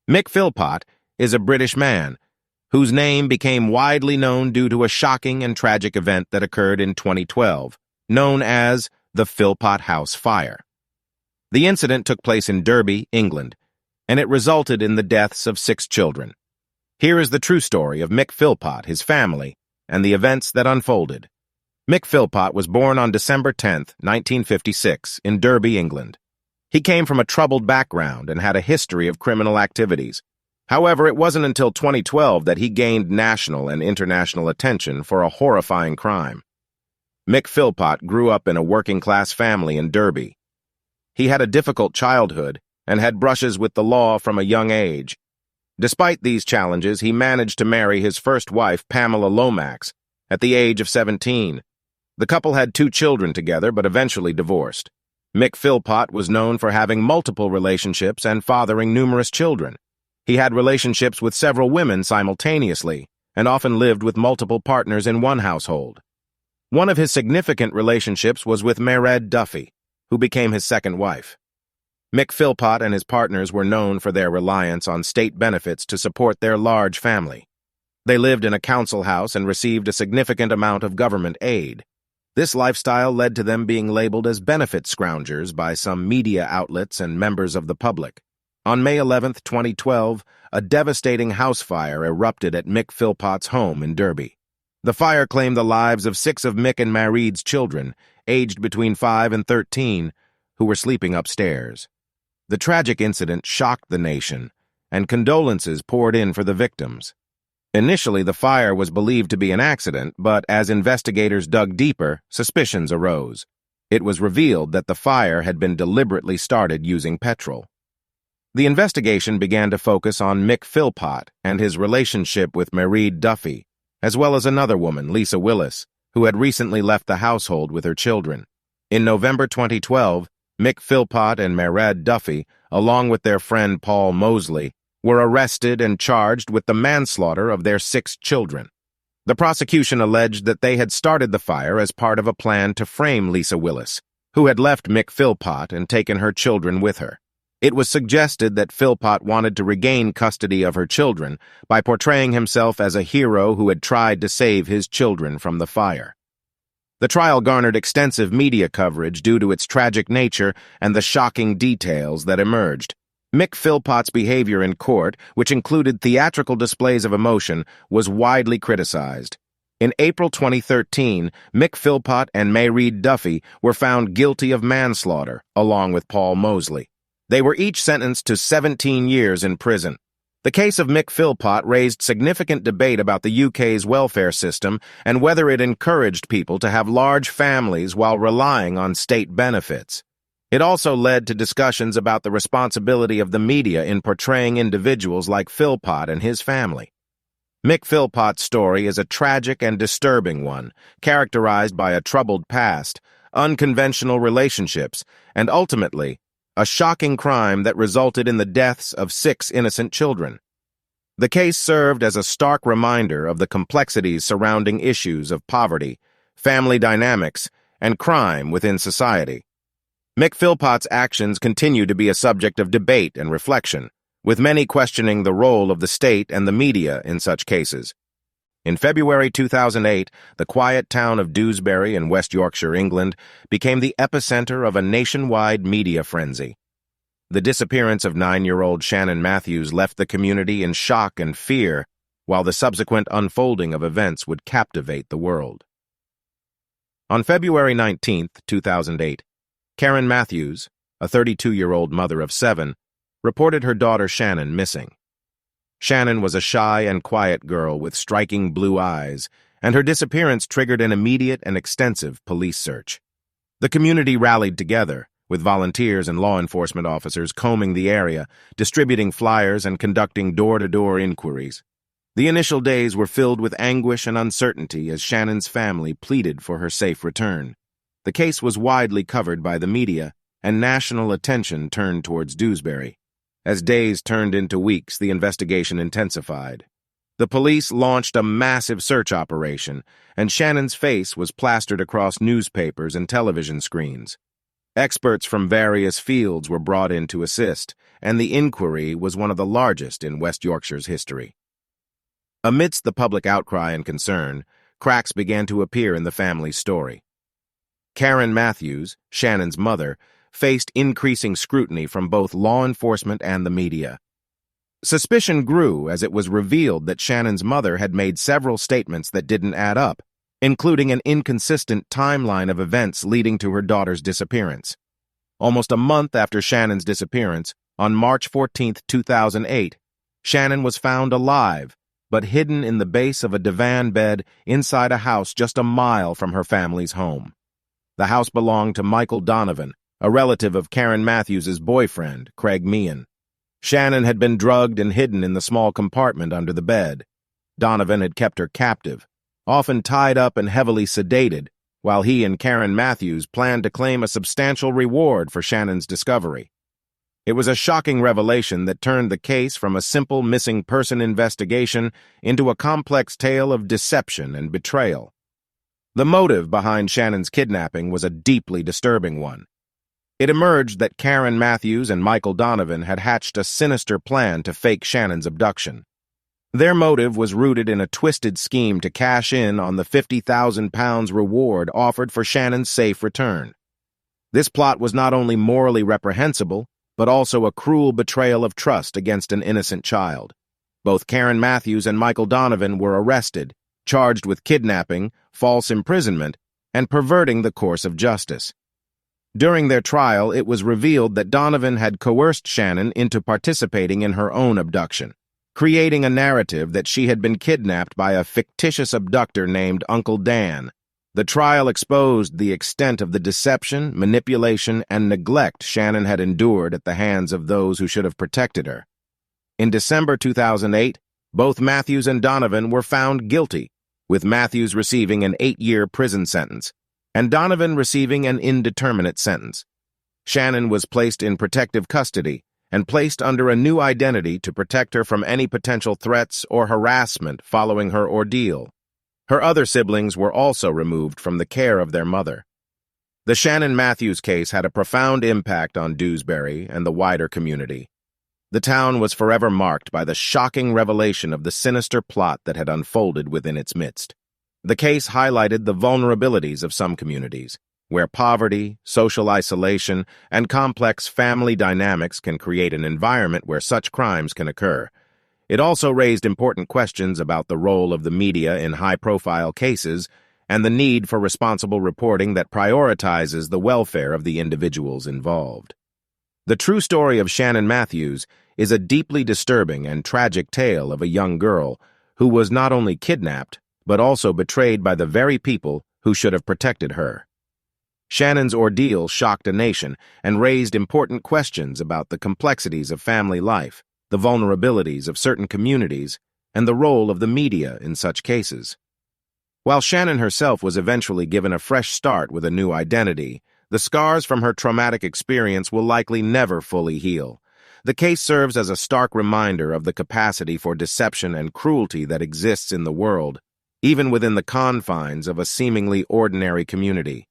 Mick Philpott is a British man whose name became widely known due to a shocking and tragic event that occurred in 2012, known as the Philpott House Fire. The incident took place in Derby, England, and it resulted in the deaths of 6 children. Here is the true story of Mick Philpott, his family, and the events that unfolded. Mick Philpott was born on December 10, 1956, in Derby, England. He came from a troubled background and had a history of criminal activities. However, it wasn't until 2012 that he gained national and international attention for a horrifying crime. Mick Philpott grew up in a working-class family in Derby. He had a difficult childhood and had brushes with the law from a young age. Despite these challenges, he managed to marry his first wife, Pamela Lomax, at the age of 17. The couple had 2 children together, but eventually divorced. Mick Philpott was known for having multiple relationships and fathering numerous children. He had relationships with several women simultaneously, and often lived with multiple partners in one household. One of his significant relationships was with Mairead Duffy, who became his second wife. Mick Philpott and his partners were known for their reliance on state benefits to support their large family. They lived in a council house and received a significant amount of government aid. This lifestyle led to them being labeled as benefit scroungers by some media outlets and members of the public. On May 11, 2012, a devastating house fire erupted at Mick Philpott's home in Derby. The fire claimed the lives of 6 of Mick and Mairead's children, aged between 5 and 13, who were sleeping upstairs. The tragic incident shocked the nation, and condolences poured in for the victims. Initially, the fire was believed to be an accident, but as investigators dug deeper, suspicions arose. It was revealed that the fire had been deliberately started using petrol. The investigation began to focus on Mick Philpott and his relationship with Mairead Duffy, as well as another woman, Lisa Willis, who had recently left the household with her children. In November 2012, Mick Philpott and Mairead Duffy, along with their friend Paul Mosley, were arrested and charged with the manslaughter of their 6 children. The prosecution alleged that they had started the fire as part of a plan to frame Lisa Willis, who had left Mick Philpott and taken her children with her. It was suggested that Philpott wanted to regain custody of her children by portraying himself as a hero who had tried to save his children from the fire. The trial garnered extensive media coverage due to its tragic nature and the shocking details that emerged. Mick Philpott's behavior in court, which included theatrical displays of emotion, was widely criticized. In April 2013, Mick Philpott and Mairead Duffy were found guilty of manslaughter, along with Paul Mosley. They were each sentenced to 17 years in prison. The case of Mick Philpott raised significant debate about the UK's welfare system and whether it encouraged people to have large families while relying on state benefits. It also led to discussions about the responsibility of the media in portraying individuals like Philpott and his family. Mick Philpott's story is a tragic and disturbing one, characterized by a troubled past, unconventional relationships, and ultimately, a shocking crime that resulted in the deaths of 6 innocent children. The case served as a stark reminder of the complexities surrounding issues of poverty, family dynamics, and crime within society. Mick Philpott's actions continue to be a subject of debate and reflection, with many questioning the role of the state and the media in such cases. In February 2008, the quiet town of Dewsbury in West Yorkshire, England, became the epicenter of a nationwide media frenzy. The disappearance of 9-year-old Shannon Matthews left the community in shock and fear, while the subsequent unfolding of events would captivate the world. On February 19, 2008, Karen Matthews, a 32-year-old mother of 7, reported her daughter Shannon missing. Shannon was a shy and quiet girl with striking blue eyes, and her disappearance triggered an immediate and extensive police search. The community rallied together, with volunteers and law enforcement officers combing the area, distributing flyers and conducting door-to-door inquiries. The initial days were filled with anguish and uncertainty as Shannon's family pleaded for her safe return. The case was widely covered by the media, and national attention turned towards Dewsbury. As days turned into weeks, the investigation intensified. The police launched a massive search operation, and Shannon's face was plastered across newspapers and television screens. Experts from various fields were brought in to assist, and the inquiry was one of the largest in West Yorkshire's history. Amidst the public outcry and concern, cracks began to appear in the family's story. Karen Matthews, Shannon's mother, faced increasing scrutiny from both law enforcement and the media. Suspicion grew as it was revealed that Shannon's mother had made several statements that didn't add up, including an inconsistent timeline of events leading to her daughter's disappearance. Almost a month after Shannon's disappearance, on March 14, 2008, Shannon was found alive, but hidden in the base of a divan bed inside a house just a mile from her family's home. The house belonged to Michael Donovan, a relative of Karen Matthews' boyfriend, Craig Meehan. Shannon had been drugged and hidden in the small compartment under the bed. Donovan had kept her captive, often tied up and heavily sedated, while he and Karen Matthews planned to claim a substantial reward for Shannon's discovery. It was a shocking revelation that turned the case from a simple missing person investigation into a complex tale of deception and betrayal. The motive behind Shannon's kidnapping was a deeply disturbing one. It emerged that Karen Matthews and Michael Donovan had hatched a sinister plan to fake Shannon's abduction. Their motive was rooted in a twisted scheme to cash in on the £50,000 reward offered for Shannon's safe return. This plot was not only morally reprehensible, but also a cruel betrayal of trust against an innocent child. Both Karen Matthews and Michael Donovan were arrested, charged with kidnapping, false imprisonment, and perverting the course of justice. During their trial, it was revealed that Donovan had coerced Shannon into participating in her own abduction, creating a narrative that she had been kidnapped by a fictitious abductor named Uncle Dan. The trial exposed the extent of the deception, manipulation, and neglect Shannon had endured at the hands of those who should have protected her. In December 2008, both Matthews and Donovan were found guilty, with Matthews receiving an 8-year prison sentence, and Donovan receiving an indeterminate sentence. Shannon was placed in protective custody and placed under a new identity to protect her from any potential threats or harassment following her ordeal. Her other siblings were also removed from the care of their mother. The Shannon Matthews case had a profound impact on Dewsbury and the wider community. The town was forever marked by the shocking revelation of the sinister plot that had unfolded within its midst. The case highlighted the vulnerabilities of some communities, where poverty, social isolation, and complex family dynamics can create an environment where such crimes can occur. It also raised important questions about the role of the media in high-profile cases and the need for responsible reporting that prioritizes the welfare of the individuals involved. The true story of Shannon Matthews is a deeply disturbing and tragic tale of a young girl who was not only kidnapped, but also betrayed by the very people who should have protected her. Shannon's ordeal shocked a nation and raised important questions about the complexities of family life, the vulnerabilities of certain communities, and the role of the media in such cases. While Shannon herself was eventually given a fresh start with a new identity, the scars from her traumatic experience will likely never fully heal. The case serves as a stark reminder of the capacity for deception and cruelty that exists in the world, even within the confines of a seemingly ordinary community.